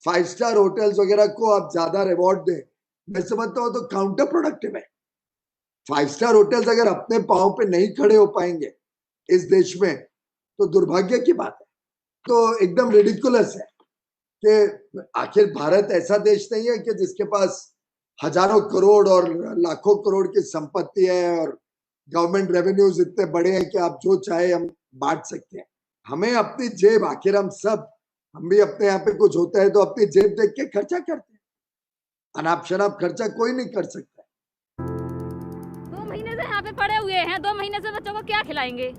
5 star hotels वगैरह को आप ज्यादा रिवॉर्ड दें, मैं समझता हूँ तो काउंटर प्रोडक्टिव है। 5 स्टार होटल्स अगर अपने पांव पे नहीं खड़े हो पाएंगे इस देश में तो दुर्भाग्य की बात है। तो एकदम रिडिकुलस है कि आखिर भारत ऐसा देश नहीं है कि जिसके पास हजारों करोड़ और लाखों करोड़ की संपत्ति है और गवर्नमेंट रेवेन्यूज इतने बड़े हैं कि आप जो चाहे हम बांट सकते हैं। हमें अपनी जेब, आखिर हम भी अपने यहाँ पे कुछ होता है तो अपनी जेब देख के खर्चा करते हैं। अनाप शनाप खर्चा कोई नहीं कर सकता। 2 महीने से यहाँ पे पड़े हुए हैं, 2 महीने से बच्चों को क्या खिलाएंगे।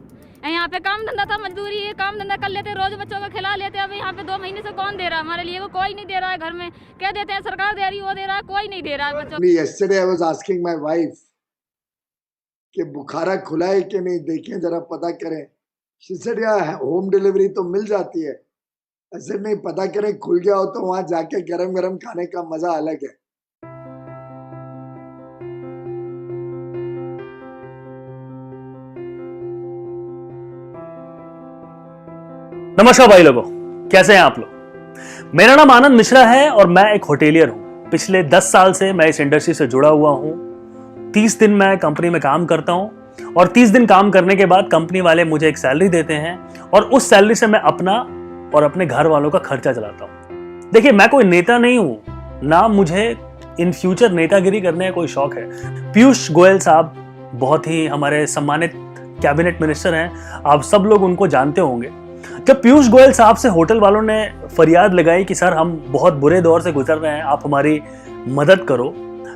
यहाँ पे काम धंधा था, मजदूरी है, काम धंधा कर लेते, रोज बच्चों को खिला लेते। अब यहाँ पे 2 महीने से कौन दे रहा है हमारे लिए? वो कोई नहीं दे रहा है। घर में कह देते हैं सरकार दे रही, वो दे रहा है, कोई नहीं दे रहा है बच्चों। Yesterday I was asking my wife कि बुखारा खुला है कि नहीं, देखें जरा पता करें। She said यार होम डिलीवरी तो मिल जाती है। ऐसे नहीं, पता करें खुल गया हो तो वहां जाके गरम गरम खाने का मजा अलग है। नमस्कार भाई लोगों, कैसे हैं आप लोग। मेरा नाम आनंद मिश्रा है और मैं एक होटेलियर हूं। पिछले 10 साल से मैं इस इंडस्ट्री से जुड़ा हुआ हूं। 30 दिन मैं कंपनी में काम करता हूं और 30 दिन काम करने के बाद कंपनी वाले मुझे एक सैलरी देते हैं और उस सैलरी से मैं अपना और अपने घर वालों का खर्चा चलाता हूं। देखिए, मैं कोई नेता नहीं हूं, ना मुझे इन फ्यूचर नेतागिरी करने का कोई शौक है। पीयूष गोयल साहब बहुत ही हमारे सम्मानित कैबिनेट मिनिस्टर हैं, आप सब लोग उनको जानते होंगे। जब पीयूष गोयल साहब से होटल वालों ने फरियाद लगाई कि सर हम बहुत बुरे दौर से गुजर रहे हैं, आप हमारी मदद करो,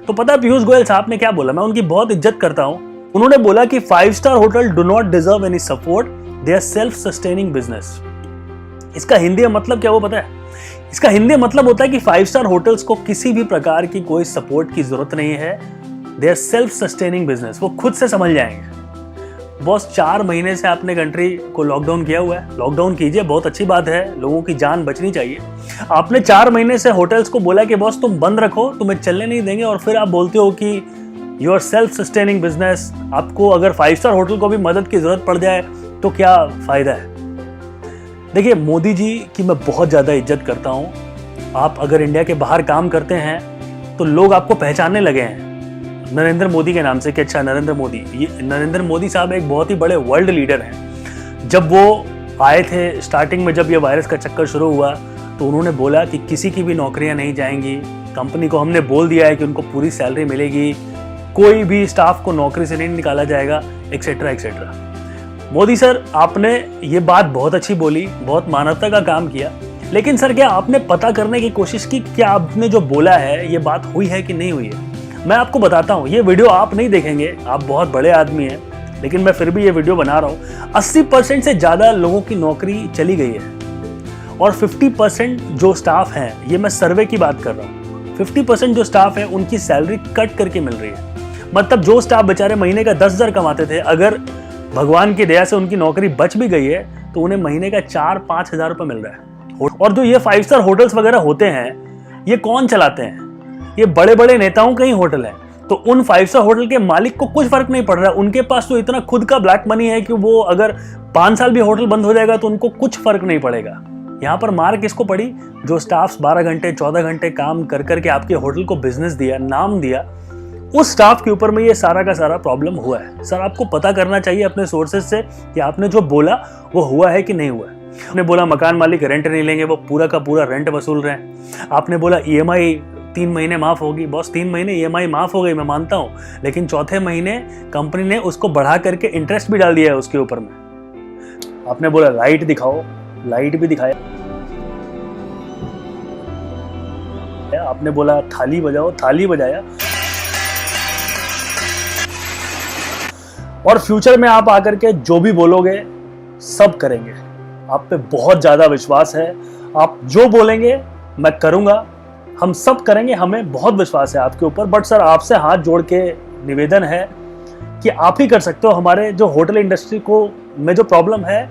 तो पता है पीयूष गोयल साहब ने क्या बोला? मैं उनकी बहुत इज्जत करता हूं। उन्होंने बोला कि 5 star hotel do not deserve any support, they are self sustaining business. इसका हिंदी मतलब क्या वो पता है? इसका हिंदी मतलब होता है कि 5 स्टार होटल्स को किसी भी प्रकार की कोई सपोर्ट की जरूरत नहीं है, they are self sustaining business, वो खुद से संभल जाएंगे। बॉस 4 महीने से आपने कंट्री को लॉकडाउन किया हुआ है। लॉकडाउन कीजिए, बहुत अच्छी बात है, लोगों की जान बचनी चाहिए। आपने 4 महीने से होटल्स को बोला कि बॉस तुम बंद रखो, तुम्हें चलने नहीं देंगे, और फिर आप बोलते हो कि you are self sustaining business. आपको अगर 5 स्टार होटल को भी मदद की जरूरत पड़ जाए तो क्या फायदा है? देखिए, मोदी जी की मैं बहुत ज़्यादा इज्जत करता हूँ। आप अगर इंडिया के बाहर काम करते हैं तो लोग आपको पहचानने लगे हैं नरेंद्र मोदी के नाम से कि अच्छा नरेंद्र मोदी। ये नरेंद्र मोदी साहब एक बहुत ही बड़े वर्ल्ड लीडर हैं। जब वो आए थे स्टार्टिंग में, जब ये वायरस का चक्कर शुरू हुआ, तो उन्होंने बोला कि किसी की भी नौकरियां नहीं जाएंगी। कंपनी को हमने बोल दिया है कि उनको पूरी सैलरी मिलेगी, कोई भी स्टाफ को नौकरी से नहीं निकाला जाएगा, एक्सेट्रा एक्सेट्रा। मोदी सर, आपने ये बात बहुत अच्छी बोली, बहुत मानवता का काम किया, लेकिन सर क्या आपने पता करने की कोशिश की क्या आपने जो बोला है ये बात हुई है कि नहीं हुई है? मैं आपको बताता हूँ, ये वीडियो आप नहीं देखेंगे, आप बहुत बड़े आदमी हैं, लेकिन मैं फिर भी ये वीडियो बना रहा हूँ। 80% से ज़्यादा लोगों की नौकरी चली गई है और 50% जो स्टाफ हैं, ये मैं सर्वे की बात कर रहा हूँ, 50% जो स्टाफ है उनकी सैलरी कट करके मिल रही है। मतलब जो स्टाफ बेचारे महीने का 10,000 कमाते थे, अगर भगवान की दया से उनकी नौकरी बच भी गई है तो उन्हें महीने का 4-5 हज़ार रुपये मिल रहा है। और जो ये 5 स्टार होटल्स वगैरह होते हैं, ये कौन चलाते हैं? ये बड़े बड़े नेताओं के ही होटल है। तो उन 5 स्टार होटल के मालिक को कुछ फर्क नहीं पड़ रहा है। उनके पास तो इतना खुद का ब्लैक मनी है कि वो अगर 5 साल भी होटल बंद हो जाएगा तो उनको कुछ फर्क नहीं पड़ेगा। यहाँ पर मार किसको पड़ी? जो स्टाफ 12 घंटे 14 घंटे काम कर करके आपके होटल को बिजनेस दिया, नाम दिया, उस स्टाफ के ऊपर में ये सारा का सारा प्रॉब्लम हुआ है। सर आपको पता करना चाहिए अपने सोर्सेज से कि आपने जो बोला वो हुआ है कि नहीं हुआ है। आपने बोला मकान मालिक रेंट नहीं लेंगे, वो पूरा का पूरा रेंट वसूल रहे हैं। आपने बोला EMI 3 महीने माफ होगी। बॉस 3 महीने EMI माफ हो गई, मैं मानता हूँ, लेकिन चौथे महीने कंपनी ने उसको बढ़ा करके इंटरेस्ट भी डाल दिया है उसके ऊपर में। आपने बोला लाइट दिखाओ, लाइट भी दिखाया। आपने बोला थाली बजाओ, थाली बजाया। और फ्यूचर में आप आकर के जो भी बोलोगे सब करेंगे। आप पे बहुत ज्यादा विश्वास है, आप जो बोलेंगे मैं करूंगा, हम सब करेंगे, हमें बहुत विश्वास है आपके ऊपर। बट सर आपसे हाथ जोड़ के निवेदन है कि आप ही कर सकते हो। हमारे जो होटल इंडस्ट्री को में जो प्रॉब्लम है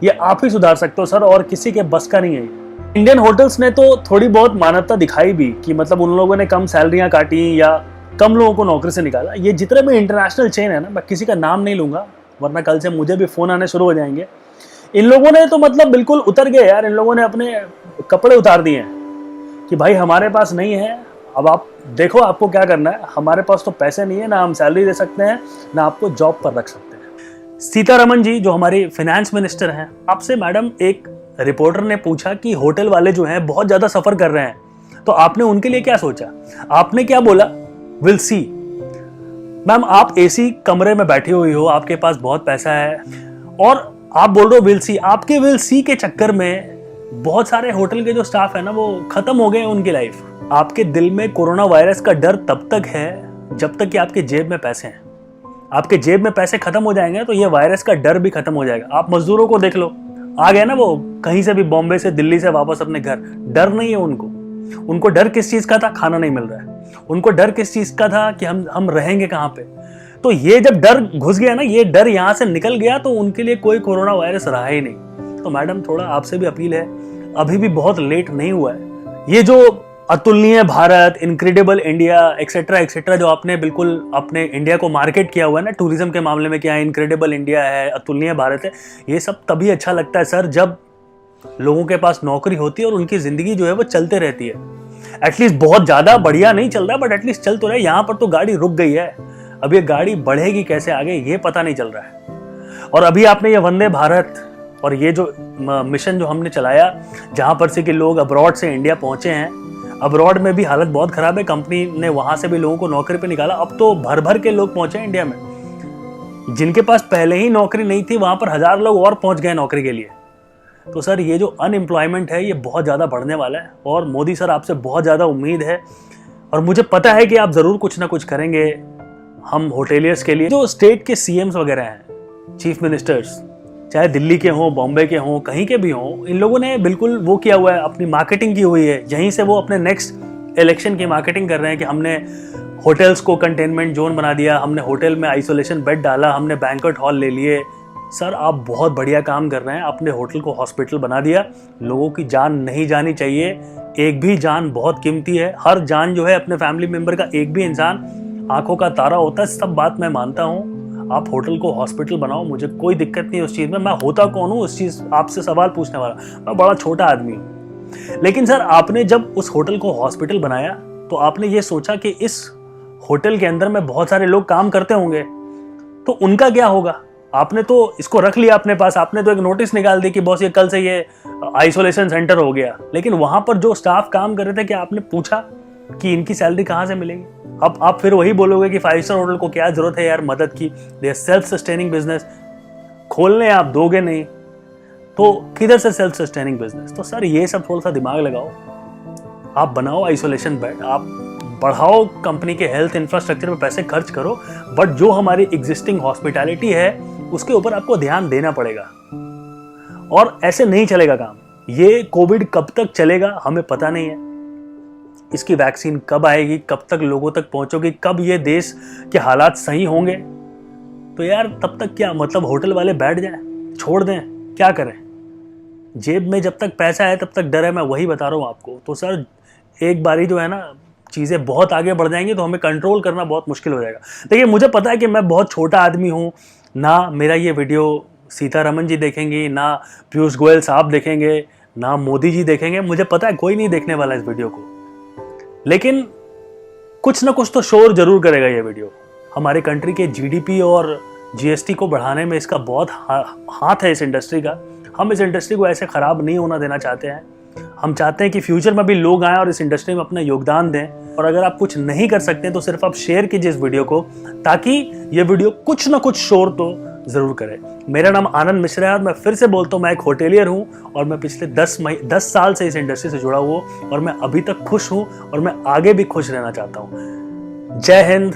ये आप ही सुधार सकते हो सर, और किसी के बस का नहीं है। इंडियन होटल्स ने तो थोड़ी बहुत मानवता दिखाई भी कि मतलब उन लोगों ने कम सैलरियां काटी या कम लोगों को नौकरी से निकाला। ये जितने भी इंटरनेशनल चेन है ना, मैं किसी का नाम नहीं लूंगा वरना कल से मुझे भी फोन आने शुरू हो जाएंगे। इन लोगों ने तो मतलब बिल्कुल उतर गए यार, इन लोगों ने अपने कपड़े उतार दिए हैं। कि भाई हमारे पास नहीं है, अब आप देखो आपको क्या करना है, हमारे पास तो पैसे नहीं है, ना हम सैलरी दे सकते हैं, ना आपको जॉब पर रख सकते हैं। सीतारमण जी जो हमारी फाइनेंस मिनिस्टर हैं, आपसे मैडम एक रिपोर्टर ने पूछा कि होटल वाले जो हैं बहुत ज़्यादा सफ़र कर रहे हैं, तो आपने उनके लिए क्या सोचा? आपने क्या बोला? Will see. मैम आप एसी कमरे में बैठी हुई हो, आपके पास बहुत पैसा है और आप बोल रहे हो विल सी। आपके विल सी के चक्कर में बहुत सारे होटल के जो स्टाफ है ना वो खत्म हो गए हैं उनकी लाइफ। आपके दिल में कोरोना वायरस का डर तब तक है जब तक कि आपके जेब में पैसे हैं। आपके जेब में पैसे खत्म हो जाएंगे तो ये वायरस का डर भी खत्म हो जाएगा। आप मजदूरों को देख लो, आ गए ना वो कहीं से भी, बॉम्बे से दिल्ली से वापस अपने घर, डर नहीं है उनको। उनको डर किस चीज का था? खाना नहीं मिल रहा है। उनको डर किस चीज का था? कि हम रहेंगे कहाँ पे। तो ये जब डर घुस गया ना, ये डर यहाँ से निकल गया तो उनके लिए कोई कोरोना वायरस रहा ही नहीं। तो मैडम थोड़ा आपसे भी अपील है, अभी भी बहुत लेट नहीं हुआ है। ये जो अतुलनीय Bharat, incredible India etcetera etcetera जो आपने बिल्कुल अपने इंडिया को मार्केट किया हुआ है ना टूरिज्म के मामले में, क्या इनक्रेडिबल इंडिया है, अतुलनीय भारत है, ये सब तभी अच्छा लगता है सर जब लोगों के पास नौकरी होती है और उनकी जिंदगी जो है वो चलते रहती है। एटलीस्ट बहुत ज्यादा बढ़िया नहीं चल रहा बट एटलीस्ट चल तो रहा है। यहाँ पर तो गाड़ी रुक गई है, अब ये गाड़ी बढ़ेगी कैसे आगे ये पता नहीं चल रहा है। और अभी आपने ये वंदे भारत और ये जो मिशन जो हमने चलाया, जहां पर से कि लोग अब्रॉड से इंडिया पहुंचे हैं, अब्रॉड में भी हालत बहुत खराब है, कंपनी ने वहां से भी लोगों को नौकरी पे निकाला। अब तो भर भर के लोग पहुंचे हैं इंडिया में। जिनके पास पहले ही नौकरी नहीं थी वहां पर 1000 लोग और पहुंच गए नौकरी के लिए। तो सर ये जो अनएम्प्लॉयमेंट है ये बहुत ज़्यादा बढ़ने वाला है और मोदी सर आपसे बहुत ज़्यादा उम्मीद है और मुझे पता है कि आप ज़रूर कुछ ना कुछ करेंगे हम होटेलियर्स के लिए। जो स्टेट के सीएम्स वगैरह हैं, चीफ मिनिस्टर्स, चाहे दिल्ली के हों, बॉम्बे के हों, कहीं के भी हों, इन लोगों ने बिल्कुल वो किया हुआ है, अपनी मार्केटिंग की हुई है। यहीं से वो अपने नेक्स्ट इलेक्शन की मार्केटिंग कर रहे हैं कि हमने होटल्स को कंटेनमेंट जोन बना दिया, हमने होटल में आइसोलेशन बेड डाला, हमने बैंक्वेट हॉल ले लिए। सर आप बहुत बढ़िया काम कर रहे हैं, अपने होटल को हॉस्पिटल बना दिया। लोगों की जान नहीं जानी चाहिए, एक भी जान बहुत कीमती है। हर जान जो है अपने फैमिली मेंबर का एक भी इंसान आंखों का तारा होता है। सब बात मैं मानता हूँ, आप होटल को हॉस्पिटल बनाओ, मुझे कोई दिक्कत नहीं उस चीज़ में। मैं होता कौन हूँ उस चीज़ आपसे सवाल पूछने वाला, मैं बड़ा छोटा आदमी हूँ। लेकिन सर आपने जब उस होटल को हॉस्पिटल बनाया तो आपने ये सोचा कि इस होटल के अंदर में बहुत सारे लोग काम करते होंगे, तो उनका क्या होगा? आपने तो इसको रख लिया अपने पास, आपने तो एक नोटिस निकाल दी कि बॉस ये कल से ये आइसोलेशन सेंटर हो गया। लेकिन वहां पर जो स्टाफ काम कर रहे थे, क्या आपने पूछा कि इनकी सैलरी कहाँ से मिलेगी? अब आप फिर वही बोलोगे कि 5 स्टार होटल को क्या जरूरत है यार मदद की, they are self sustaining business. खोलने आप दोगे नहीं तो किधर से सेल्फ सस्टेनिंग बिजनेस? तो सर ये सब थोड़ा सा दिमाग लगाओ, आप बनाओ आइसोलेशन बेड, आप बढ़ाओ कंपनी के हेल्थ इंफ्रास्ट्रक्चर पे पैसे खर्च करो, बट जो हमारी एग्जिस्टिंग हॉस्पिटैलिटी है उसके ऊपर आपको ध्यान देना पड़ेगा। और ऐसे नहीं चलेगा काम। ये कोविड कब तक चलेगा हमें पता नहीं है, इसकी वैक्सीन कब आएगी, कब तक लोगों तक पहुंचोगी, कब ये देश के हालात सही होंगे। तो यार तब तक क्या मतलब, होटल वाले बैठ जाएं, छोड़ दें, क्या करें? जेब में जब तक पैसा है तब तक डर है, मैं वही बता रहा हूँ आपको। तो सर एक बारी जो है ना चीज़ें बहुत आगे बढ़ जाएंगी तो हमें कंट्रोल करना बहुत मुश्किल हो जाएगा। देखिए मुझे पता है कि मैं बहुत छोटा आदमी हूँ, ना मेरा ये वीडियो सीतारमण जी देखेंगी, ना पीयूष गोयल साहब देखेंगे, ना मोदी जी देखेंगे, मुझे पता है कोई नहीं देखने वाला इस वीडियो को। लेकिन कुछ ना कुछ तो शोर जरूर करेगा ये वीडियो। हमारे कंट्री के जीडीपी और जीएसटी को बढ़ाने में इसका बहुत हाथ है इस इंडस्ट्री का। हम इस इंडस्ट्री को ऐसे ख़राब नहीं होना देना चाहते हैं। हम चाहते हैं कि फ्यूचर में भी लोग आएँ और इस इंडस्ट्री में अपना योगदान दें। और अगर आप कुछ नहीं कर सकते तो सिर्फ आप शेयर कीजिए इस वीडियो को, ताकि ये वीडियो कुछ ना कुछ शोर तो ज़रूर करे। मेरा नाम आनंद मिश्रा है और मैं फिर से बोलता हूँ, मैं एक होटेलियर हूँ और मैं पिछले 10 साल से इस इंडस्ट्री से जुड़ा हुआ हूँ और मैं अभी तक खुश हूँ और मैं आगे भी खुश रहना चाहता हूँ। जय हिंद,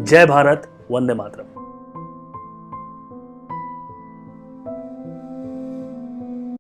जय भारत, वंदे मातरम।